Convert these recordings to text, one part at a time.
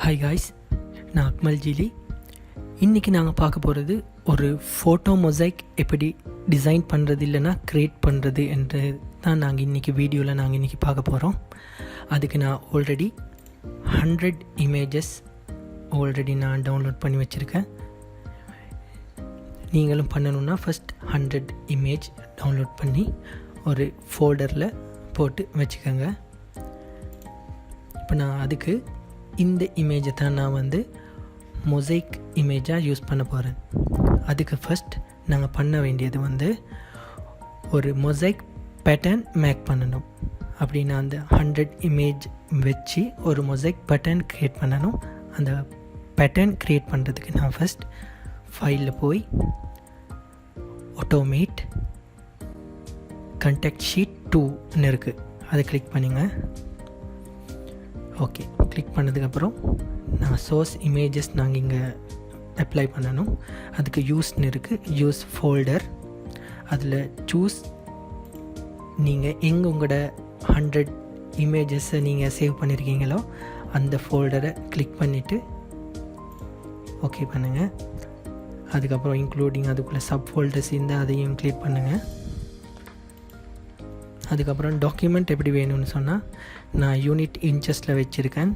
Hi guys, நான் அக்மல் ஜீலி. இன்றைக்கி நாங்கள் பார்க்க போகிறது ஒரு ஃபோட்டோ மொசைக் எப்படி டிசைன் பண்ணுறது இல்லைனா க்ரியேட் பண்ணுறது என்று தான் நாங்கள் இன்றைக்கி வீடியோவில் இன்றைக்கி பார்க்க போகிறோம். அதுக்கு நான் ஆல்ரெடி 100 இமேஜஸ் நான் டவுன்லோட் பண்ணி வச்சுருக்கேன். நீங்களும் பண்ணணுன்னா ஃபஸ்ட் 100 இமேஜ் டவுன்லோட் பண்ணி ஒரு ஃபோல்டரில் போட்டு வச்சுக்கோங்க. இப்போ நான் அதுக்கு இந்த இமேஜை தான் நான் மொசைக் இமேஜாக யூஸ் பண்ண போகிறேன். அதுக்கு ஃபஸ்ட் நாங்கள் பண்ண வேண்டியது ஒரு மொசைக் பேட்டர்ன் மேக் பண்ணணும். அப்படின்னா அந்த 100 இமேஜ் வச்சு ஒரு மொசைக் பேட்டர்ன் க்ரியேட் பண்ணணும். அந்த பேட்டர்ன் க்ரியேட் பண்ணுறதுக்கு நான் ஃபஸ்ட் ஃபைலில் போய் ஆட்டோமேட் கான்டெக்ட் ஷீட் 2ன்னு இருக்குது, அதை கிளிக் பண்ணிங்க. ஓகே, கிளிக் பண்ணதுக்கப்புறம் நான் சோர்ஸ் இமேஜஸ் நாங்கள் இங்கே அப்ளை பண்ணணும். அதுக்கு யூஸ்ன்னு இருக்குது, யூஸ் ஃபோல்டர். அதில் சூஸ் நீங்கள் எங்கே உங்களோட 100 இமேஜஸை நீங்கள் சேவ் பண்ணியிருக்கீங்களோ அந்த ஃபோல்டரை கிளிக் பண்ணிவிட்டு ஓகே பண்ணுங்கள். அதுக்கப்புறம் இன்க்ளூடிங் அதுக்குள்ளே சப் ஃபோல்டர்ஸ் இருந்தால் அதையும் கிளிக் பண்ணுங்கள். அதுக்கப்புறம் டாக்குமெண்ட் எப்படி வேணும்னு சொன்னால் நான் யூனிட் இன்ச்சஸில் வச்சுருக்கேன்.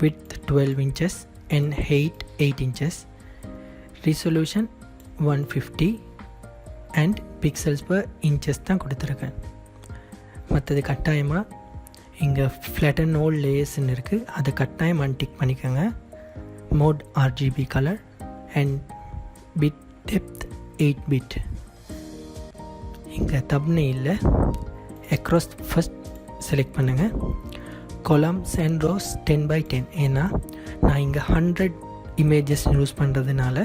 width 12 inches and height 8 inches, resolution 150 and pixels per inches தான் கொடுத்துருக்கேன். மற்றது கட்டாயமாக இங்கே flatten all layersன்னு இருக்குது, அதை கட்டாயம் அன்டிக் பண்ணிக்கோங்க. mode RGB color and bit depth 8 bit. இங்கே thumbnail across first செலக்ட் பண்ணுங்கள். columns and rows 10x10. ஏன்னா நான் இங்கே 100 இமேஜஸ் யூஸ் பண்ணுறதுனால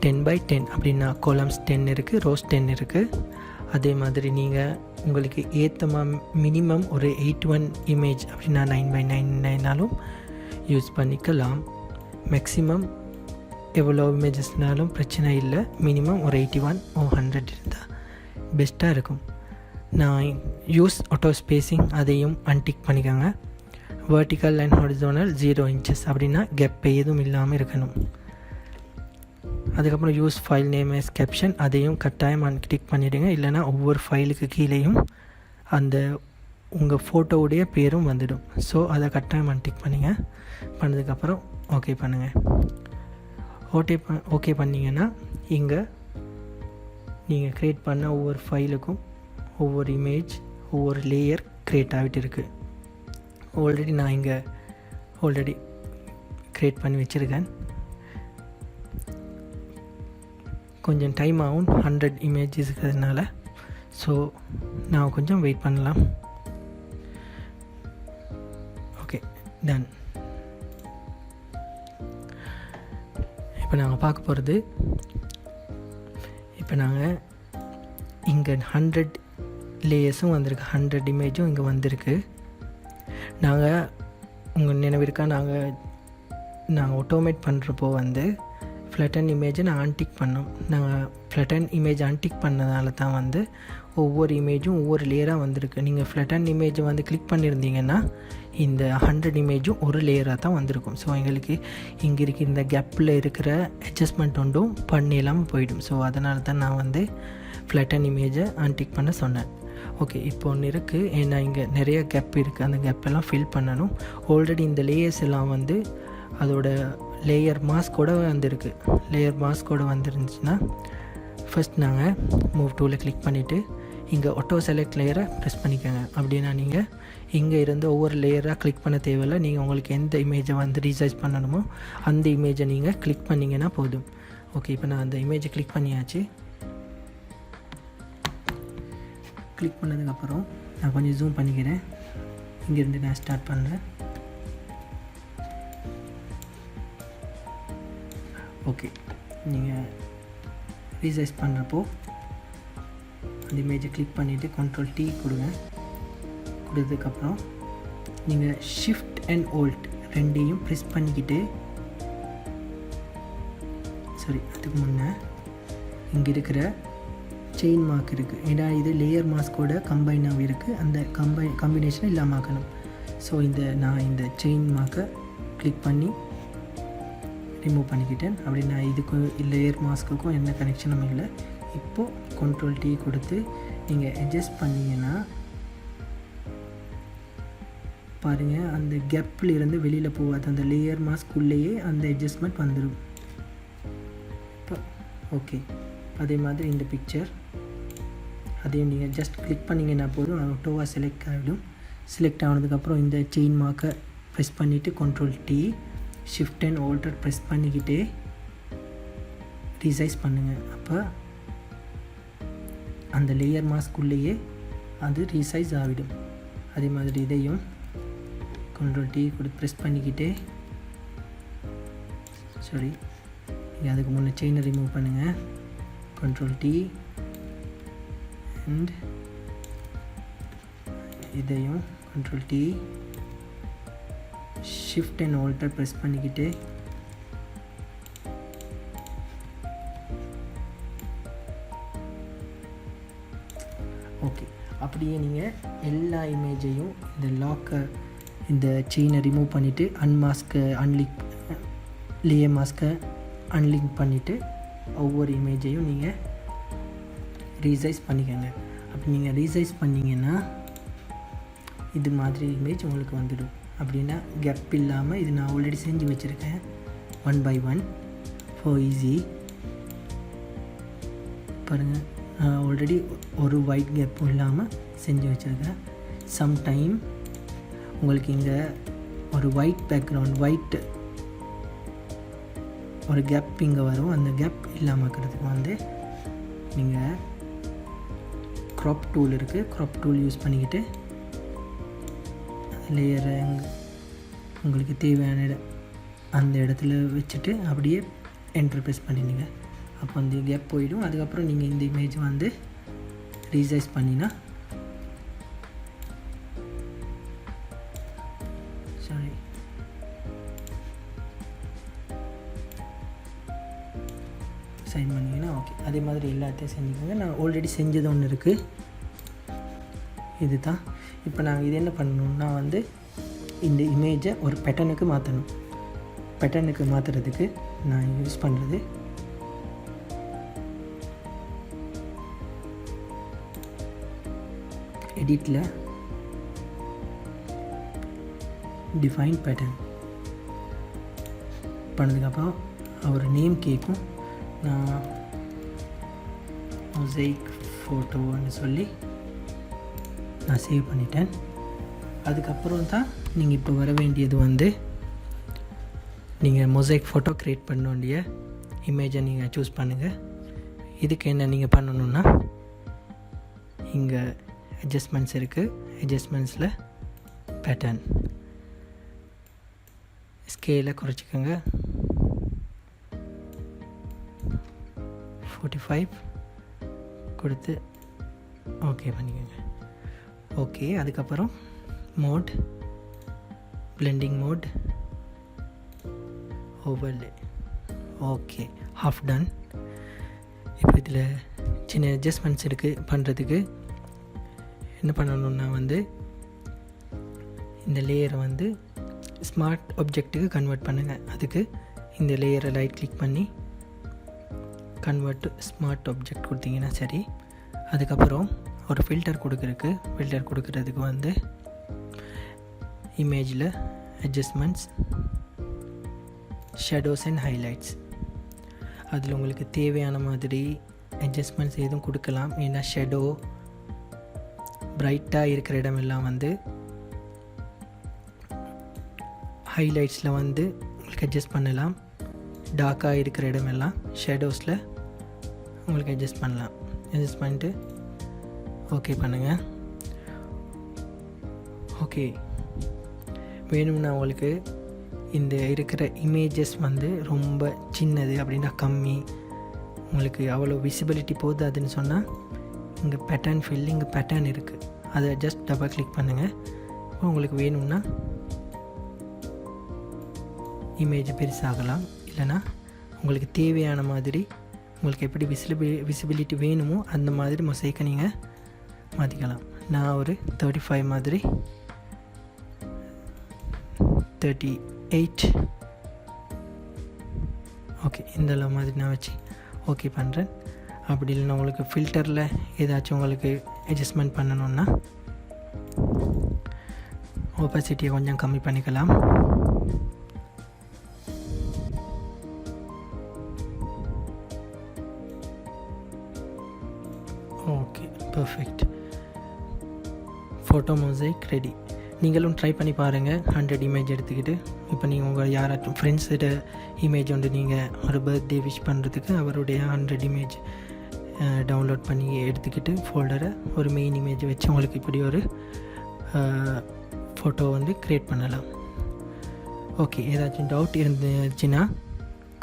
10x10 அப்படின்னா columns 10 இருக்குது, rows 10 இருக்குது. அதே மாதிரி நீங்கள் உங்களுக்கு ஏற்ற மினிமம் ஒரு 81 இமேஜ் அப்படின்னா 9x9னாலும் யூஸ் பண்ணிக்கலாம். மேக்ஸிமம் எவ்வளோ இமேஜஸ்னாலும் பிரச்சனை இல்லை. மினிமம் ஒரு 81 or 100 இருந்தால் பெஸ்ட்டாக இருக்கும். நான் யூஸ் ஆட்டோ ஸ்பேஸிங் அதையும் அன்டிக் பண்ணிக்கோங்க. வெர்டிக்கல் அண்ட் ஹாரிசானல் 0 inches அப்படின்னா கேப் எதுவும் இல்லாமல் இருக்கணும். அதுக்கப்புறம் use file name as caption அதையும் கட்டாயம் அன்டிக் பண்ணிவிடுங்க. இல்லைனா ஒவ்வொரு ஃபைலுக்கு கீழேயும் அந்த உங்கள் ஃபோட்டோவுடைய பேரும் வந்துடும். ஸோ அதை கட்டாயம் அன்டிக் பண்ணிங்க. பண்ணதுக்கப்புறம் ஓகே பண்ணுங்கள். ஓகே பண்ணிங்கன்னா இங்கே நீங்கள் க்ரியேட் பண்ண ஒவ்வொரு ஃபைலுக்கும் ஒவ்வொரு இமேஜ் ஒவ்வொரு லேயர் க்ரியேட் ஆகிட்டு இருக்குது. நான் இங்கே ஆல்ரெடி க்ரியேட் பண்ணி வச்சுருக்கேன். கொஞ்சம் டைம் ஆகும் 100 இமேஜஸ் இருக்கிறதுனால. ஸோ நான் கொஞ்சம் வெயிட் பண்ணலாம். Okay, done. இப்போ நாங்கள் பார்க்க போகிறது, இப்போ நாங்கள் இங்கே 100 லேயர்ஸும் வந்திருக்கு, 100 இமேஜும் இங்கே வந்திருக்கு. நாங்கள் உங்கள் நினைவிற்கா நாங்கள் ஆட்டோமேட் பண்ணுறப்போ ஃப்ளட்டன் இமேஜை நாங்கள் அன்டிக் பண்ணோம். நாங்கள் ஃப்ளட்டன் இமேஜ் அன்டிக் பண்ணதால தான் ஒவ்வொரு இமேஜும் ஒவ்வொரு லேயராக வந்திருக்கு. நீங்கள் ஃப்ளட்டன் இமேஜை கிளிக் பண்ணியிருந்தீங்கன்னா இந்த 100 இமேஜும் ஒரு லேயராக தான் வந்திருக்கும். ஸோ எங்களுக்கு இங்கே இருக்கிற இந்த கேப்பில் இருக்கிற அட்ஜஸ்ட்மெண்ட் ஒன்றும் பண்ணிடலாமல் போயிடும். ஸோ அதனால தான் நான் ஃப்ளட்டன் இமேஜை அன்டிக் பண்ண சொன்னேன். ஓகே, இப்போ ஒன்று இருக்குது. ஏன்னா இங்கே நிறைய கேப் இருக்குது, அந்த கேப்பெல்லாம் ஃபில் பண்ணணும். ஆல்ரெடி இந்த லேயர்ஸ் எல்லாம் அதோட லேயர் மாஸ்கோட வந்துருக்கு. லேயர் மாஸ்கோட வந்துருந்துச்சுன்னா ஃபஸ்ட் நாங்கள் மூவ் டூவில் கிளிக் பண்ணிவிட்டு இங்கே ஆட்டோ செலக்ட் லேயரை ப்ரெஸ் பண்ணிக்கோங்க. அப்படின்னா நீங்கள் இங்கே இருந்து ஒவ்வொரு லேயராக கிளிக் பண்ண தேவையில்லை. நீங்கள் உங்களுக்கு எந்த இமேஜை ரீசைஸ் பண்ணணுமோ அந்த இமேஜை நீங்கள் கிளிக் பண்ணிங்கன்னா போதும். ஓகே, இப்போ நான் அந்த இமேஜை கிளிக் பண்ணியாச்சு. கிளிக் பண்ணதுக்கப்புறம் நான் கொஞ்சம் ஜூம் பண்ணிக்கிறேன். இங்கேருந்து நான் ஸ்டார்ட் பண்ணுறேன். ஓகே, நீங்கள் ரீசைஸ் பண்ணுறப்போ அந்த இமேஜை கிளிக் பண்ணிவிட்டு Ctrl+T கொடுங்க. கொடுத்ததுக்கப்புறம் நீங்கள் ஷிஃப்ட் அண்ட் ஓல்ட் ரெண்டையும் ப்ரெஸ் பண்ணிக்கிட்டு, அதுக்கு முன்னே இங்கே இருக்கிற செயின் மார்க் இருக்குது. ஏன்னா இது லேயர் மாஸ்கோட கம்பைனாக இருக்குது. அந்த கம்பினேஷனை இல்லாமல் ஆக்கணும். ஸோ நான் இந்த செயின் மார்க்கை கிளிக் பண்ணி ரிமூவ் பண்ணிக்கிட்டேன். அப்படி நான் இதுக்கு லேயர் மாஸ்க்குக்கும் என்ன கனெக்ஷனும் இல்லை. இப்போது Ctrl T கொடுத்து நீங்கள் அட்ஜஸ்ட் பண்ணிங்கன்னா பாருங்கள், அந்த கேப்பில் இருந்து வெளியில் போகாது. அந்த லேயர் மாஸ்க்குள்ளேயே அந்த அட்ஜஸ்ட்மெண்ட் வந்துடும். இப்போ ஓகே. அதே மாதிரி இந்த பிக்சர் அதையும் நீங்கள் ஜஸ்ட் கிளிக் பண்ணிங்கன்னா போதும், ஆட்டோவாக செலக்ட் ஆகிடும். செலக்ட் ஆனதுக்கப்புறம் இந்த செயின் மார்க்கை ப்ரெஸ் பண்ணிவிட்டு Ctrl T Shift and Alt press பண்ணிக்கிட்டே ரீசைஸ் பண்ணுங்கள். அப்போ அந்த லேயர் மாஸ்க்குள்ளேயே அது ரீசைஸ் ஆகிடும். அதே மாதிரி இதையும் Ctrl T கொடுத்து ப்ரெஸ் பண்ணிக்கிட்டே நீங்கள் அதுக்கு முன்னே செயினை ரிமூவ் பண்ணுங்கள். Ctrl T அண்ட் இதையும் Ctrl T Shift and Alt press பண்ணிக்கிட்டே ஓகே. அப்படியே நீங்கள் எல்லா இமேஜையும் இந்த லாக்கை இந்த செயினை ரிமூவ் பண்ணிவிட்டு அன்லிங்க் லேயர் மாஸ்க்கை அன்லிங்க் பண்ணிவிட்டு ஒவ்வொரு இமேஜையும் நீங்கள் ரீசைஸ் பண்ணிக்கோங்க. அப்படி நீங்கள் ரீசைஸ் பண்ணிங்கன்னா இது மாதிரி இமேஜ் உங்களுக்கு வந்துடும். அப்படின்னா கேப் இல்லாமல் இது நான் ஆல்ரெடி செஞ்சு வச்சுருக்கேன் 1 by 1 ஃபார் ஈஸி. பாருங்கள், நான் ஆல்ரெடி ஒரு ஒயிட் கேப்பும் இல்லாமல் செஞ்சு வச்சுருக்கேன். சம்டைம் உங்களுக்கு இங்கே ஒரு ஒயிட் பேக்ரவுண்ட் ஒயிட் ஒரு கேப் இங்கே வரும். அந்த கேப் இல்லாமல் இருக்கிறதுக்கு வந்து நீங்கள் க்ராப் டூல் இருக்குது, க்ராப் டூல் யூஸ் பண்ணிக்கிட்டு லேயரை உங்களுக்கு தேவையான அந்த இடத்துல வச்சுட்டு அப்படியே என்டர் ப்ரெஸ் பண்ணிடுங்க. அப்போ அந்த கேப் போயிடும். அதுக்கப்புறம் நீங்கள் இந்த இமேஜ் வந்து ரீசைஸ் பண்ணினா சைன் பண்ணிங்கன்னா ஓகே. அதே மாதிரி எல்லாத்தையும் செஞ்சுக்கோங்க. நான் ஆல்ரெடி செஞ்சது ஒன்று இருக்குது, இது தான். இப்போ நாங்கள் இது என்ன பண்ணணும்னா வந்து இந்த இமேஜை ஒரு பேட்டர்னுக்கு மாற்றணும். பேட்டர்னுக்கு மாற்றுறதுக்கு நான் யூஸ் பண்ணுறது எடிட்டில் டிஃபைன் பேட்டர்ன் பண்ணதுக்கப்புறம் அவர் நேம் கேட்கும். நான் Mosaic ஃபோட்டோன்னு சொல்லி நான் சேவ் பண்ணிட்டேன். அதுக்கப்புறம் தான் நீங்கள் இப்போ வர வேண்டியது வந்து நீங்கள் Mosaic ஃபோட்டோ க்ரியேட் பண்ண வேண்டிய இமேஜை நீங்கள் சூஸ் பண்ணுங்கள். இதுக்கு என்ன நீங்கள் பண்ணணுன்னா இங்கே அட்ஜஸ்ட்மெண்ட்ஸ் இருக்குது. அட்ஜஸ்ட்மெண்ட்ஸில் பேட்டர்ன் ஸ்கேலை குறைச்சிக்கோங்க. 45 கொடுத்து ஓகே பண்ணிக்கோங்க. ஓகே. அதுக்கப்புறம் mode blending mode overlay okay, half done. இப்போ இதில் சின்ன அட்ஜஸ்ட்மெண்ட்ஸ் இருக்குது பண்ணுறதுக்கு. என்ன பண்ணணுன்னா வந்து இந்த லேயரை வந்து ஸ்மார்ட் ஆப்ஜெக்ட்டுக்கு கன்வெர்ட் பண்ணுங்கள். அதுக்கு இந்த லேயரை ரைட் கிளிக் பண்ணி கன்வெர்ட் ஸ்மார்ட் ஆப்ஜெக்ட் கொடுத்தீங்கன்னா சரி. அதுக்கப்புறம் ஒரு ஃபில்டர் கொடுக்குறதுக்கு ஃபில்டர் கொடுக்குறதுக்கு வந்து இமேஜில் அட்ஜஸ்ட்மெண்ட்ஸ் ஷேடோஸ் அண்ட் ஹைலைட்ஸ் அதில் உங்களுக்கு தேவையான மாதிரி அட்ஜஸ்ட்மெண்ட்ஸ் எதுவும் கொடுக்கலாம். ஏன்னா ஷேடோ பிரைட்டாக இருக்கிற இடமெல்லாம் வந்து ஹைலைட்ஸில் வந்து உங்களுக்கு அட்ஜஸ்ட் பண்ணலாம். டார்க்காக இருக்கிற இடமெல்லாம் ஷேடோஸில் உங்களுக்கு அட்ஜஸ்ட் பண்ணலாம். அட்ஜஸ்ட் பண்ணிட்டு ஓகே பண்ணுங்கள். ஓகே. வேணும்னா உங்களுக்கு இந்த இருக்கிற இமேஜஸ் வந்து ரொம்ப சின்னது அப்படின்னா கம்மி, உங்களுக்கு அவ்வளோ விசிபிலிட்டி போதாதுன்னு சொன்னால் இங்கே பேட்டர்ன் ஃபில்லிங் பேட்டர்ன் இருக்குது, அதை ஜஸ்ட் டபுள் கிளிக் பண்ணுங்கள். உங்களுக்கு வேணும்னா இமேஜ் பெருசாகலாம், இல்லைனா உங்களுக்கு தேவையான மாதிரி உங்களுக்கு எப்படி விசிபிலிட்டி வேணுமோ அந்த மாதிரி மொசைக்கை நீங்கள் மாற்றிக்கலாம். நான் ஒரு 35 மாதிரி 30 8. ஓகே, இந்த மாதிரி நான் வச்சு ஓகே பண்ணுறேன். அப்படி இல்லைன்னா உங்களுக்கு ஃபில்டரில் ஏதாச்சும் உங்களுக்கு அட்ஜஸ்ட்மெண்ட் பண்ணணுன்னா ஓப்பசிட்டியை கொஞ்சம் கம்மி பண்ணிக்கலாம். Okay, perfect. Photo mosaic ready. நீங்களும் ட்ரை பண்ணி பாருங்கள். 100 இமேஜ் எடுத்துக்கிட்டு இப்போ நீங்கள் உங்கள் யாராச்சும் ஃப்ரெண்ட்ஸோட இமேஜ் வந்து நீங்கள் ஒரு பர்த்டே விஷ் பண்ணுறதுக்கு அவருடைய 100 இமேஜ் டவுன்லோட் பண்ணி எடுத்துக்கிட்டு ஃபோல்டரை ஒரு மெயின் இமேஜ் வச்சு உங்களுக்கு இப்படி ஒரு ஃபோட்டோ வந்து க்ரியேட் பண்ணலாம். ஓகே, ஏதாச்சும் டவுட் இருந்துச்சுன்னா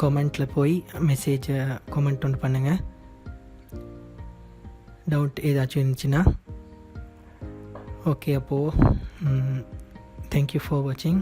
கமெண்ட்டில் போய் மெசேஜை கமெண்ட் ஒன்று பண்ணுங்கள். டவுட் ஏதாச்சும் இருந்துச்சுன்னா. ஓகே, அப்போது தேங்க்யூ ஃபார் வாட்சிங்.